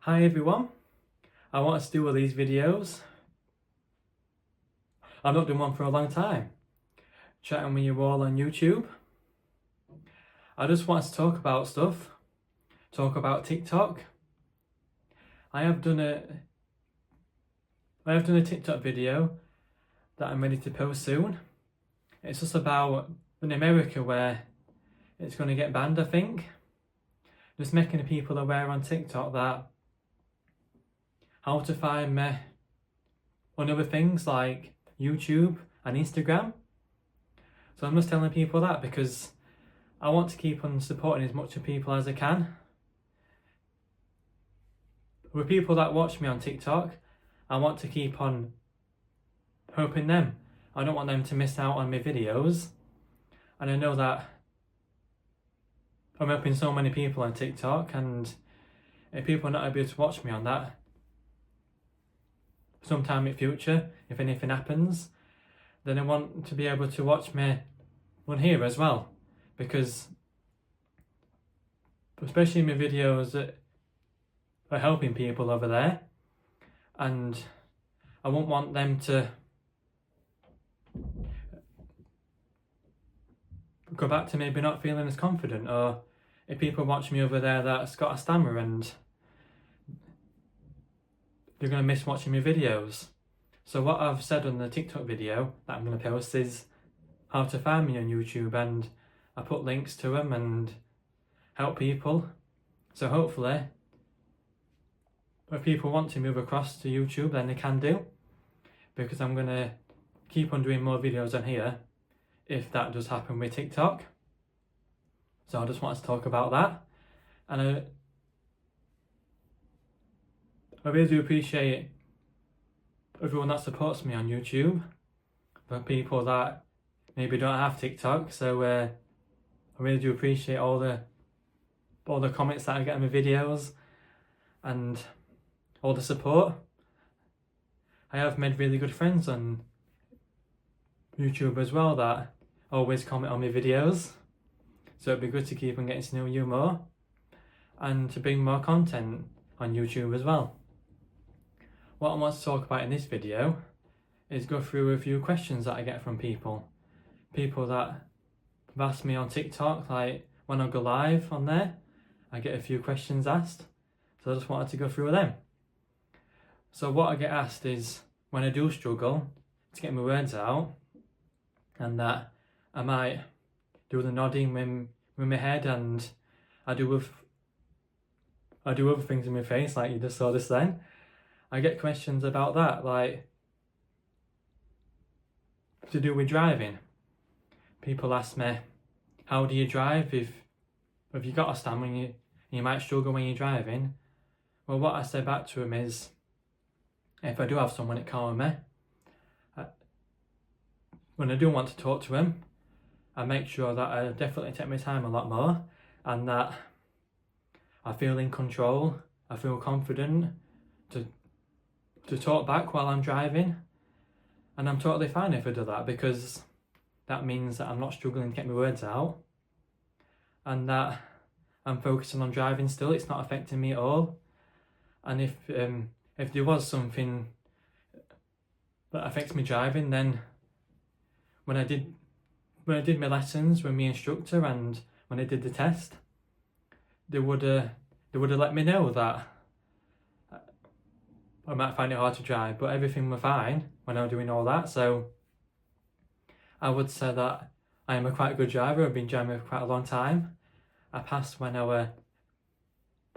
Hi everyone, I wanted to do all these videos. I've not done one for a long time, chatting with you all on YouTube. I just wanted to talk about stuff, talk about TikTok. I have done a TikTok video that I'm ready to post soon. It's just about in America where it's going to get banned, I think. Just making the people aware on TikTok that how to find me on other things like YouTube and Instagram. So I'm just telling people that because I want to keep on supporting as much of people as I can. With people that watch me on TikTok, I want to keep on helping them. I don't want them to miss out on my videos. And I know that I'm helping so many people on TikTok, and if people are not able to watch me on that sometime in the future, if anything happens, then I want to be able to watch me on here as well, because especially my videos that are helping people over there, and I won't want them to go back to maybe not feeling as confident, or if people watch me over there that's got a stammer and you're going to miss watching my videos. So what I've said on the TikTok video that I'm going to post is how to find me on YouTube, and I put links to them and help people. So hopefully, if people want to move across to YouTube, then they can do, because I'm going to keep on doing more videos on here if that does happen with TikTok. So I just wanted to talk about that, and I really do appreciate everyone that supports me on YouTube, for people that maybe don't have TikTok. So I really do appreciate all the comments that I get on my videos and all the support. I have made really good friends on YouTube as well that always comment on my videos. So it'd be good to keep on getting to know you more and to bring more content on YouTube as well. What I want to talk about in this video is go through a few questions that I get from people. People that have asked me on TikTok, like when I go live on there, I get a few questions asked. So I just wanted to go through them. So what I get asked is when I do struggle to get my words out, and that I might do the nodding with my head, and I do other things in my face, like you just saw this then. I get questions about that, like to do with driving. People ask me, how do you drive if you got a stammer and you might struggle when you're driving? Well, what I say back to them is, if I do have someone at car with me, when I do want to talk to them, I make sure that I definitely take my time a lot more, and that I feel in control, I feel confident to talk back while I'm driving. And I'm totally fine if I do that, because that means that I'm not struggling to get my words out, and that I'm focusing on driving still. It's not affecting me at all. And if there was something that affects me driving, then when I did my lessons with my instructor and when I did the test, they would have let me know that I might find it hard to drive, but everything was fine when I was doing all that. So I would say that I am a quite good driver. I've been driving for quite a long time. I passed when I was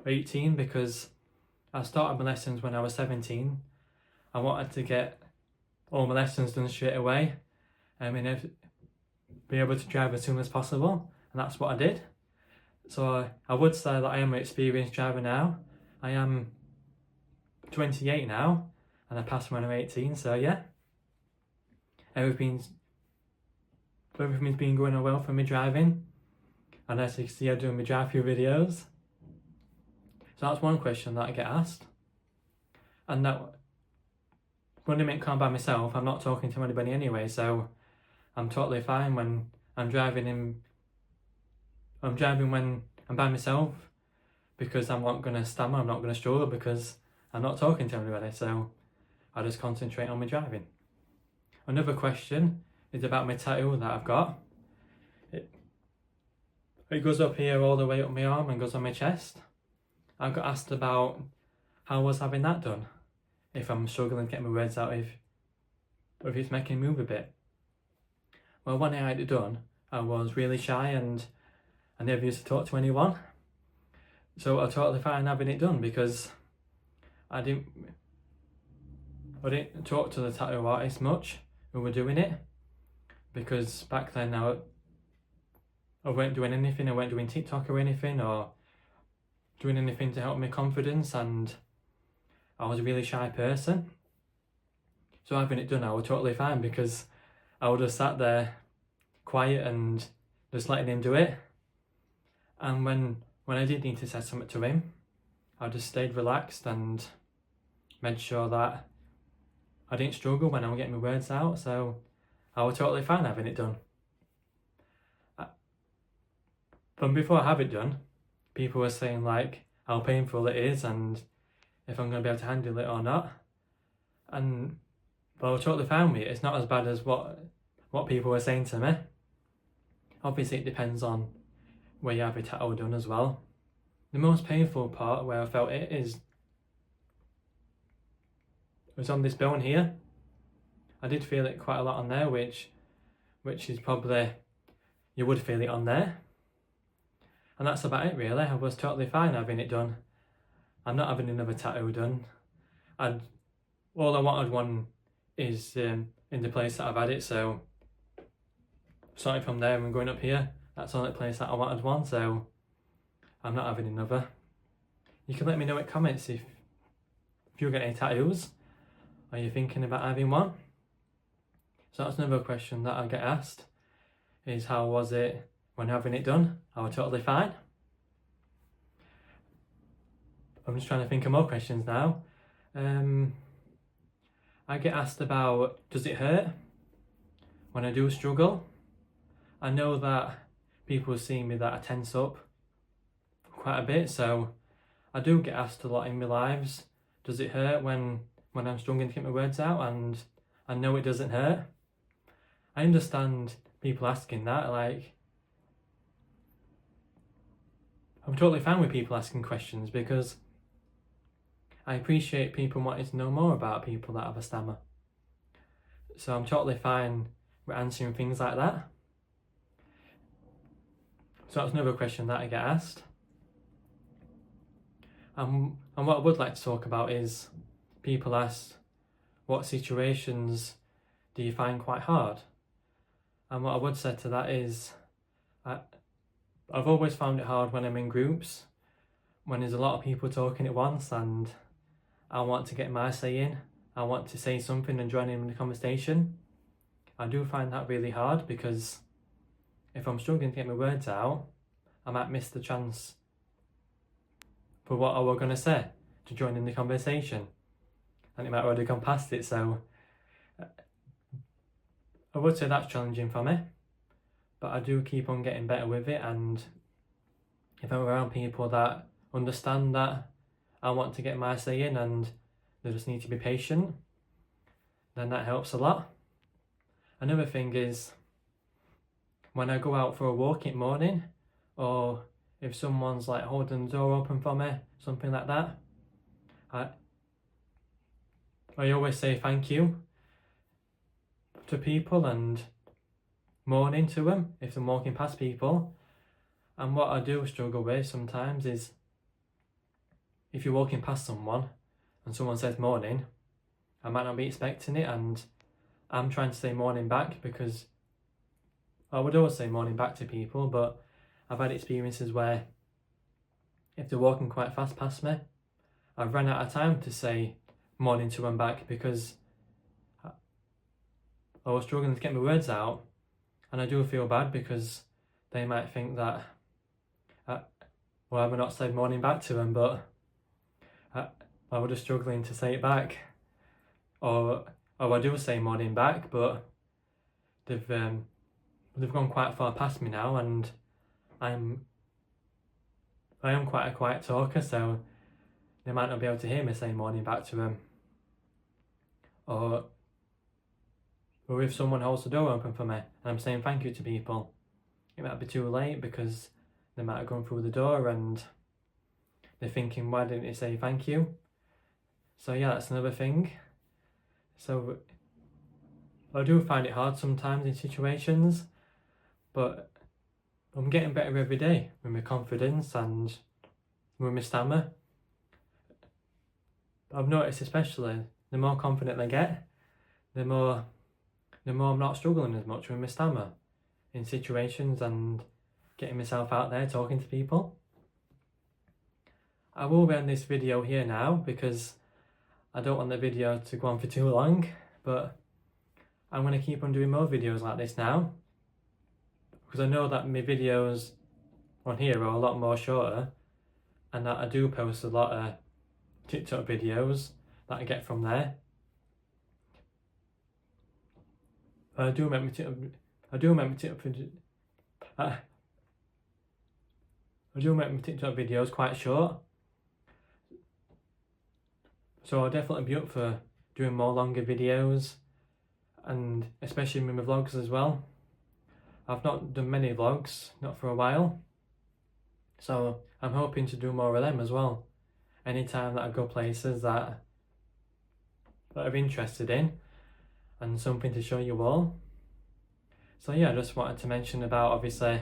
18 because I started my lessons when I was 17. I wanted to get all my lessons done straight away. Be able to drive as soon as possible, and that's what I did. So I would say that I am an experienced driver now. I am 28 now, and I passed when I was 18, so yeah. Everything's been going on well for me driving, and as you can see, I'm doing my drive-through videos. So that's one question that I get asked. And that when I'm in car by myself, I'm not talking to anybody anyway, so I'm totally fine when I'm driving when I'm by myself, because I'm not going to stammer, I'm not going to struggle because I'm not talking to anybody, so I just concentrate on my driving. Another question is about my tattoo that I've got. It goes up here all the way up my arm and goes on my chest. I got asked about how I was having that done, if I'm struggling to get my words out, if it's making me move a bit. Well, when I had it done, I was really shy and I never used to talk to anyone. So I totally fine having it done because I didn't talk to the tattoo artist much who were doing it, because back then I weren't doing anything, I weren't doing TikTok or anything or doing anything to help my confidence, and I was a really shy person. So having it done, I was totally fine because I would have sat there quiet and just letting him do it. And when I did need to say something to him, I just stayed relaxed and made sure that I didn't struggle when I was getting my words out, so I was totally fine having it done. But before I have it done, people were saying like how painful it is and if I'm going to be able to handle it or not. And but I was totally fine with it. It's not as bad as what people were saying to me. Obviously it depends on where you have your tattoo done as well. The most painful part where I felt it was on this bone here. I did feel it quite a lot on there, which is probably, you would feel it on there. And that's about it really. I was totally fine having it done. I'm not having another tattoo done. All I wanted one is in the place that I've had it, so starting from there and going up here, that's the only place that I wanted one, so I'm not having another. You can let me know in comments if you get any tattoos. Are you thinking about having one? So that's another question that I get asked, is how was it when having it done? I was totally fine. I'm just trying to think of more questions now. I get asked about, does it hurt when I do struggle? I know that people see me that I tense up quite a bit, so I do get asked a lot in my lives, does it hurt when I'm struggling to get my words out? And I know it doesn't hurt. I understand people asking that, like, I'm totally fine with people asking questions because I appreciate people wanting to know more about people that have a stammer. So I'm totally fine with answering things like that. So that's another question that I get asked. And what I would like to talk about is, people ask, what situations do you find quite hard? And what I would say to that is, I've always found it hard when I'm in groups, when there's a lot of people talking at once and I want to get my say in, I want to say something and join in the conversation. I do find that really hard because if I'm struggling to get my words out, I might miss the chance for what I was going to say to join in the conversation, and it might already gone past it, so I would say that's challenging for me, but I do keep on getting better with it, and if I'm around people that understand that I want to get my say in and they just need to be patient, then that helps a lot. Another thing is, when I go out for a walk in the morning, or if someone's like holding the door open for me, something like that, I always say thank you to people and morning to them if I'm walking past people. And what I do struggle with sometimes is, if you're walking past someone and someone says morning, I might not be expecting it and I'm trying to say morning back, because I would always say morning back to people, but I've had experiences where if they're walking quite fast past me, I've run out of time to say morning to them back because I was struggling to get my words out, and I do feel bad because they might think that I've not said morning back to them, but I was just struggling to say it back, or I do say morning back, but they've gone quite far past me now, and I'm I am quite a quiet talker, so they might not be able to hear me say morning back to them. Or if someone holds the door open for me and I'm saying thank you to people, it might be too late because they might have gone through the door and they're thinking, why didn't you say thank you? So yeah, that's another thing. So I do find it hard sometimes in situations, but I'm getting better every day with my confidence and with my stammer. I've noticed especially the more confident I get, the more I'm not struggling as much with my stammer in situations and getting myself out there talking to people. I will end this video here now because I don't want the video to go on for too long, but I'm going to keep on doing more videos like this now because I know that my videos on here are a lot more shorter and that I do post a lot of TikTok videos that I get from there. I do make my TikTok videos quite short, so I'll definitely be up for doing more longer videos, and especially with my vlogs as well. I've not done many vlogs, not for a while, so I'm hoping to do more of them as well. Anytime that I go places that I'm interested in and something to show you all. So yeah, I just wanted to mention about, obviously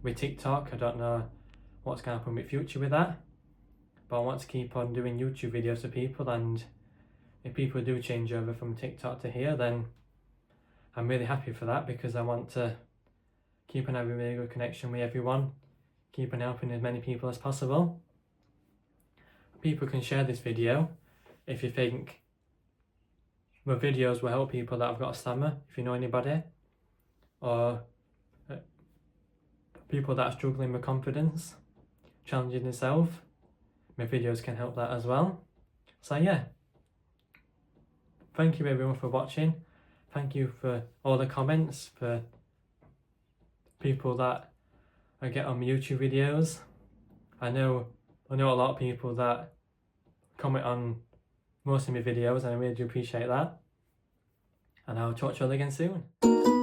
with TikTok, I don't know what's going to happen with future with that, but I want to keep on doing YouTube videos for people, and if people do change over from TikTok to here, then I'm really happy for that because I want to keep on having a really good connection with everyone, keep on helping as many people as possible. People can share this video if you think my videos will help people that have got a stammer, if you know anybody, or people that are struggling with confidence, challenging themselves. My videos can help that as well. So yeah, thank you everyone for watching. Thank you for all the comments, for people that I get on my YouTube videos. I know a lot of people that comment on most of my videos and I really do appreciate that. And I'll talk to you all again soon.